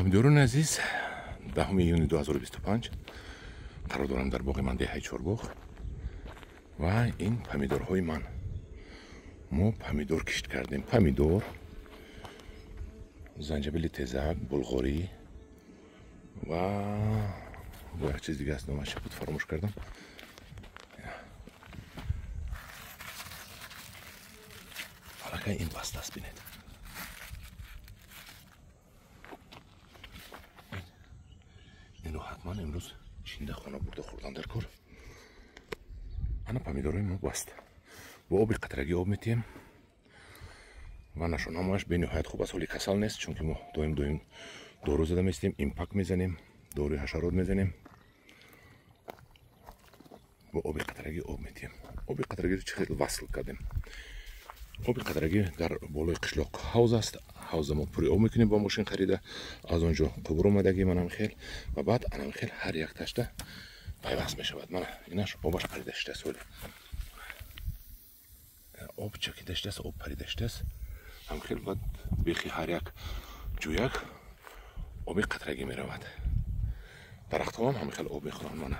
ҳамидорон азиз, 10 июни 2025 қарор дорам дар боғи ман деҳаи Чорбоғ ва ин помидорҳои ман. Мо помидор кишт кардем. Помидор, занҷабили тезак, булғорӣ ва як чиз дига аст, номаш буд, фаромӯш кардам. Аллакай ин баста аст, бинед. Инро ҳатман имрӯз чинда хона бурда хӯрдан дар кор. Ана помидорҳои мо баст. Бо оби қатрагӣ об метиҳем ва нашонамояш бениҳоят хуб аст. ҳоли касал нест, чунки мо доим дору зада местем, импак мезанем, дору ҳашарот мезанем. Бо оби қатрагӣ об метиҳем. Оби қатрагиро чӣ хел васл кардем. оби қатрагӣ дар болои қишлоқ ҳавз аст. ҳавза мо пури об мекунем бо мошин харида. аз он ҷо қувур омадагӣ манамхел ва баъд анамхел ҳар як ташта пайваст мешавад. Мана инаш обаш парида шудааст. ҳоли об чакида шудааст, об парида шудааст. ҳамхел баъд бехи ҳар як ҷӯяк оби қатрагӣ меравад. дарахтҳоам ҳамхел об мехӯранд. Мана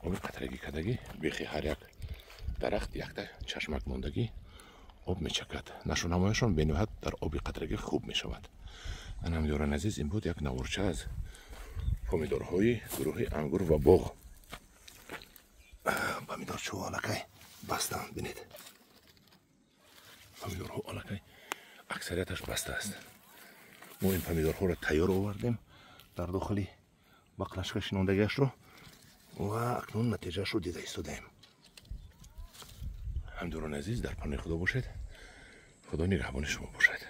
оби қатрагӣ кардагӣ бехи ҳар як дарахт якта чашмак мондагӣ об мечакад. нашонамояшон бениҳоят дар оби қатрагӣ хуб мешавад. ан ҳамидорон азиз, ин буд як наворча аз помидорҳои гурӯҳи ангур ва боғ. помидорчо аллакай бастаанд, бинед. помидорҳо аллакай аксарияташ баста аст. мо ин помидорҳоро тайёр овардем дар дохили бақлашка шинондагиашро ва акнун натиҷаашро дида истодаем. ҳамидорон азиз, дар паноҳи худо бошед. худо нигаҳбони шумо бошад.